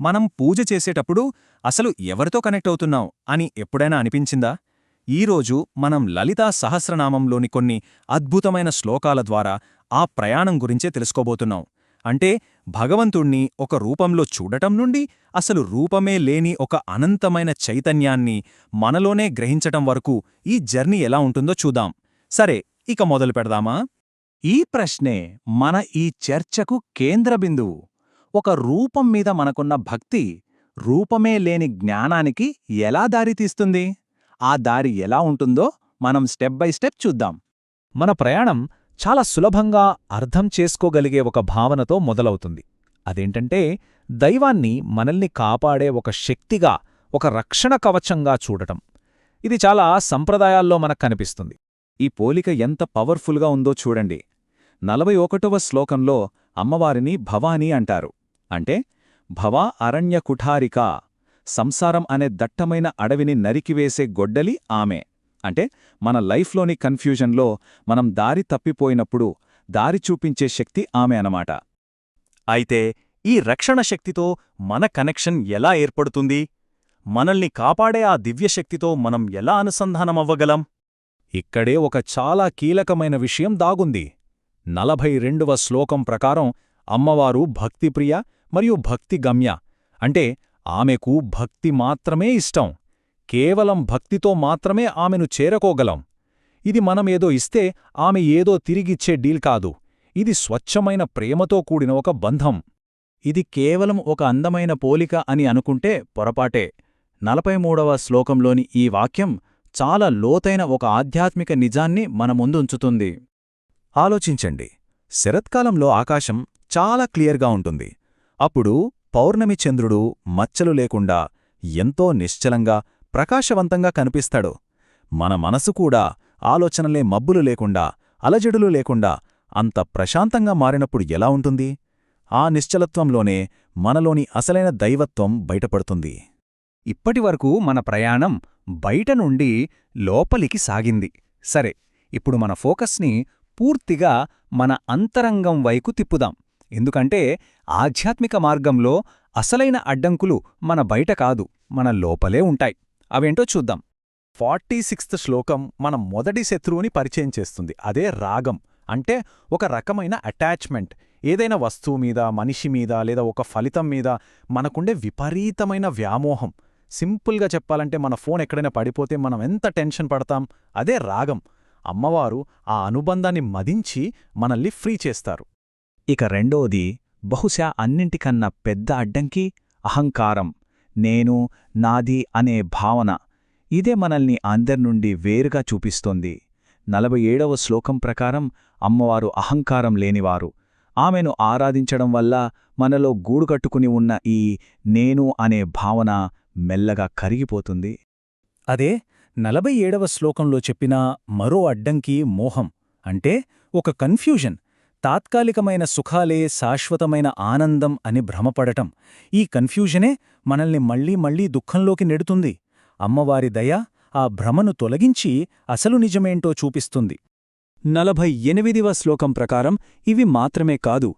మనం పూజ చేసేటప్పుడు అసలు ఎవరితో కనెక్ట్ అవుతున్నాం అని ఎప్పుడైనా అనిపించిందా? ఈరోజు మనం లలితా సహస్రనామంలోని కొన్ని అద్భుతమైన శ్లోకాల ద్వారా ఆ ప్రయాణం గురించే తెలుసుకోబోతున్నాం. అంటే భగవంతుణ్ణి ఒక రూపంలో చూడటం నుండి అసలు రూపమే లేని ఒక అనంతమైన చైతన్యాన్ని మనలోనే గ్రహించటం వరకు ఈ జర్నీ ఎలా ఉంటుందో చూద్దాం. సరే, ఇక మొదలు పెడదామా? ఈ ప్రశ్నే మన ఈ చర్చకు కేంద్రబిందువు. ఒక రూపం మీద మనకున్న భక్తి రూపమే లేని జ్ఞానానికి ఎలా దారితీస్తుంది? ఆ దారి ఎలా ఉంటుందో మనం స్టెప్ బై స్టెప్ చూద్దాం. మన ప్రయాణం చాలా సులభంగా అర్థం చేసుకోగలిగే ఒక భావనతో మొదలవుతుంది. అదేంటంటే, దైవాన్ని మనల్ని కాపాడే ఒక శక్తిగా, ఒక రక్షణ కవచంగా చూడటం. ఇది చాలా సంప్రదాయాల్లో మనకు కనిపిస్తుంది. ఈ పోలిక ఎంత పవర్ఫుల్గా ఉందో చూడండి. 41వ శ్లోకంలో అమ్మవారిని భవానీ అంటారు. అంటే భవ అరణ్య కుఠారిక, సంసారం అనే దట్టమైన అడవిని నరికివేసే గొడ్డలి ఆమె. అంటే మన లైఫ్లోని కన్ఫ్యూజన్లో మనం దారి తప్పిపోయినప్పుడు దారి చూపించే శక్తి ఆమె అనమాట. అయితే ఈ రక్షణ శక్తితో మన కనెక్షన్ ఎలా ఏర్పడుతుంది? మనల్ని కాపాడే ఆ దివ్యశక్తితో మనం ఎలా అనుసంధానమవ్వగలం? ఇక్కడే ఒక చాలా కీలకమైన విషయం దాగుంది. 42వ శ్లోకం ప్రకారం అమ్మవారు భక్తిప్రియ మరియు భక్తిగమ్య. అంటే ఆమెకు భక్తి మాత్రమే ఇష్టం. కేవలం భక్తితో మాత్రమే ఆమెను చేరకోగలం. ఇది మనమేదో ఇస్తే ఆమె ఏదో తిరిగిచ్చే డీల్ కాదు. ఇది స్వచ్ఛమైన ప్రేమతో కూడిన ఒక బంధం. ఇది కేవలం ఒక అందమైన పోలిక అని అనుకుంటే పొరపాటే. 43వ శ్లోకంలోని ఈ వాక్యం చాలా లోతైన ఒక ఆధ్యాత్మిక నిజాన్ని మన ముందుంచుతుంది. ఆలోచించండి. శరత్కాలంలో ఆకాశం చాలా క్లియర్గా ఉంటుంది. అప్పుడు పౌర్ణమి చంద్రుడు మచ్చలు లేకుండా ఎంతో నిశ్చలంగా ప్రకాశవంతంగా కనిపిస్తాడు. మన మనసు కూడా ఆలోచనలే మబ్బులు లేకుండా, అలజడులు లేకుండా అంత ప్రశాంతంగా మారినప్పుడు ఎలా ఉంటుంది? ఆ నిశ్చలత్వంలోనే మనలోని అసలైన దైవత్వం బయటపడుతుంది. ఇప్పటివరకు మన ప్రయాణం బయట నుండి లోపలికి సాగింది. సరే, ఇప్పుడు మన ఫోకస్ని పూర్తిగా మన అంతరంగం వైపు తిప్పుదాం. ఎందుకంటే ఆధ్యాత్మిక మార్గంలో అసలైన అడ్డంకులు మన బయట కాదు, మన లోపలే ఉంటాయి. అవేంటో చూద్దాం. 46th శ్లోకం మన మొదటి శత్రువుని పరిచయం చేస్తుంది. అదే రాగం. అంటే ఒక రకమైన అటాచ్మెంట్. ఏదైనా వస్తువు మీద, మనిషి మీద లేదా ఒక ఫలితం మీద మనకుండే విపరీతమైన వ్యామోహం. సింపుల్గా చెప్పాలంటే మన ఫోన్ ఎక్కడైనా పడిపోతే మనం ఎంత టెన్షన్ పడతాం, అదే రాగం. అమ్మవారు ఆ అనుబంధాన్ని మదించి మనల్ని ఫ్రీ చేస్తారు. ఇక రెండోది, బహుశా అన్నింటికన్నా పెద్ద అడ్డంకి అహంకారం. నేను, నాది అనే భావన. ఇదే మనల్ని అందర్నుండి వేరుగా చూపిస్తోంది. 47వ శ్లోకం ప్రకారం అమ్మవారు అహంకారం లేనివారు. ఆమెను ఆరాధించడం వల్ల మనలో గూడుకట్టుకుని ఉన్న ఈ నేను అనే భావన మెల్లగా కరిగిపోతుంది. అదే 47వ శ్లోకంలో చెప్పిన మరో అడ్డంకి మోహం. అంటే ఒక కన్ఫ్యూజన్. తాత్కాలికమైన సుఖాలే శాశ్వతమైన ఆనందం అని భ్రమపడటం. ఈ కన్ఫ్యూజనే మనల్ని మళ్లీ మళ్లీ దుఃఖంలోకి నెడుతుంది. అమ్మవారి దయ ఆ భ్రమను తొలగించి అసలు నిజమేంటో చూపిస్తుంది. 48వ శ్లోకం ప్రకారం ఇవి మాత్రమే కాదు.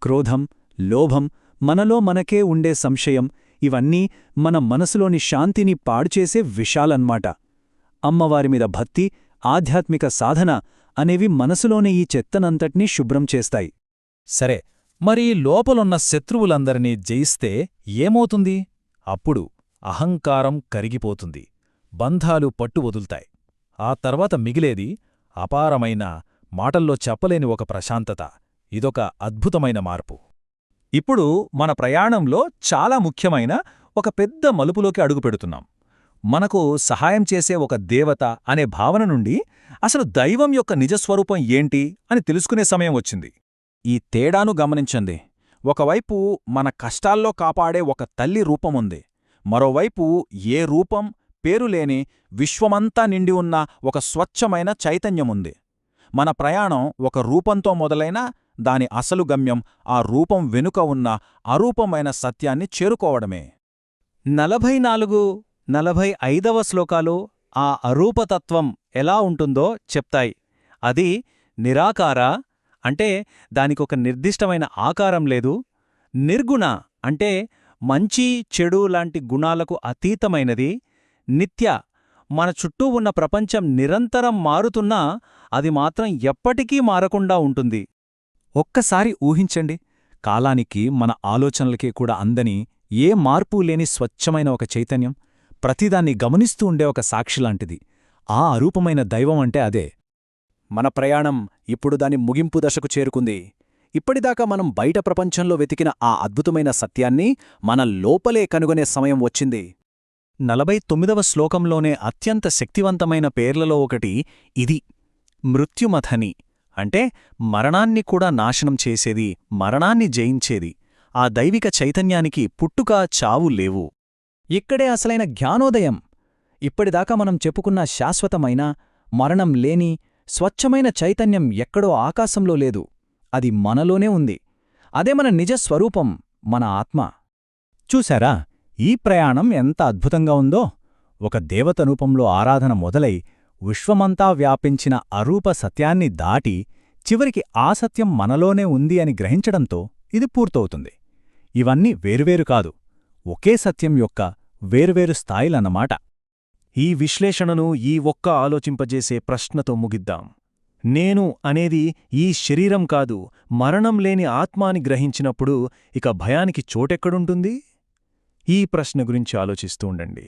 క్రోధం, లోభం, మనలో మనకే ఉండే సంశయం, ఇవన్నీ మన మనసులోని శాంతిని పాడుచేసే విషాలన్మాట. అమ్మవారిమీద భక్తి, ఆధ్యాత్మిక సాధన అనేవి మనసులోని ఈ చెత్తనంతటినీ శుభ్రం చేస్తాయి. సరే, మరి లోపలున్న శత్రువులందరినీ జయిస్తే ఏమవుతుంది? అప్పుడు అహంకారం కరిగిపోతుంది. బంధాలు పట్టు వదులుతాయి. ఆ తర్వాత మిగిలేది అపారమైన, మాటల్లో చెప్పలేని ఒక ప్రశాంతత. ఇదొక అద్భుతమైన మార్పు. ఇప్పుడు మన ప్రయాణంలో చాలా ముఖ్యమైన ఒక పెద్ద మలుపులోకి అడుగుపెడుతున్నాం. మనకు సహాయం చేసే ఒక దేవత అనే భావన నుండి అసలు దైవం యొక్క నిజస్వరూపం ఏంటి అని తెలుసుకునే సమయం వచ్చింది. ఈ తేడాను గమనించండి. ఒకవైపు మన కష్టాల్లో కాపాడే ఒక తల్లి రూపముంది. మరోవైపు ఏ రూపం, పేరులేని విశ్వమంతా నిండి ఉన్న ఒక స్వచ్ఛమైన చైతన్యముంది. మన ప్రయాణం ఒక రూపంతో మొదలైనా దాని అసలు గమ్యం ఆ రూపం వెనుక ఉన్న అరూపమైన సత్యాన్ని చేరుకోవడమే. 44, 45వ శ్లోకాలు ఆ అరూపతత్వం ఎలా ఉంటుందో చెప్తాయి. అది నిరాకార, అంటే దానికొక నిర్దిష్టమైన ఆకారం లేదు. నిర్గుణ, అంటే మంచి చెడు లాంటి గుణాలకు అతీతమైనది, నిత్య. మన చుట్టూ ఉన్న ప్రపంచం నిరంతరం మారుతున్నా అది మాత్రం ఎప్పటికీ మారకుండా ఉంటుంది. ఒక్కసారి ఊహించండి, కాలానికి మన ఆలోచనలకి కూడా అందని ఏ మార్పూ లేని స్వచ్ఛమైన ఒక చైతన్యం, ప్రతిదాన్ని గమనిస్తూ ఉండే ఒక సాక్షిలాంటిది. ఆ అరూపమైన దైవం అంటే అదే. మన ప్రయాణం ఇప్పుడు దాని ముగింపు దశకు చేరుకుంది. ఇప్పటిదాకా మనం బయట ప్రపంచంలో వెతికిన ఆ అద్భుతమైన సత్యాన్ని మన లోపలే కనుగొనే సమయం వచ్చింది. 49వ శ్లోకంలోనే అత్యంత శక్తివంతమైన పేర్లలో ఒకటి ఇది, మృత్యుమథని. అంటే మరణాన్ని కూడా నాశనం చేసేది, మరణాన్ని జయించేది. ఆ దైవిక చైతన్యానికి పుట్టుక, చావు లేవు. ఇక్కడే అసలైన జ్ఞానోదయం. ఇప్పటిదాకా మనం చెప్పుకున్న శాశ్వతమైన, మరణం లేని, స్వచ్ఛమైన చైతన్యం ఎక్కడో ఆకాశంలో లేదు. అది మనలోనే ఉంది. అదే మన నిజస్వరూపం, మన ఆత్మ. చూశారా, ఈ ప్రయాణం ఎంత అద్భుతంగా ఉందో! ఒక దేవత రూపంలో ఆరాధన మొదలై, విశ్వమంతా వ్యాపించిన అరూప సత్యాన్ని దాటి, చివరికి ఆ సత్యం మనలోనే ఉంది అని గ్రహించడంతో ఇది పూర్తవుతుంది. ఇవన్నీ వేరువేరు కాదు, ఒకే సత్యం యొక్క వేరువేరు స్థాయిలన్నమాట. ఈ విశ్లేషణను ఈ ఒక్క ఆలోచింపజేసే ప్రశ్నతో ముగిద్దాం. నేను అనేది ఈ శరీరం కాదు, మరణం లేని ఆత్మ అని గ్రహించినప్పుడు ఇక భయానికి చోటెక్కడుంటుంది? ఈ ప్రశ్న గురించి ఆలోచిస్తూ ఉండండి.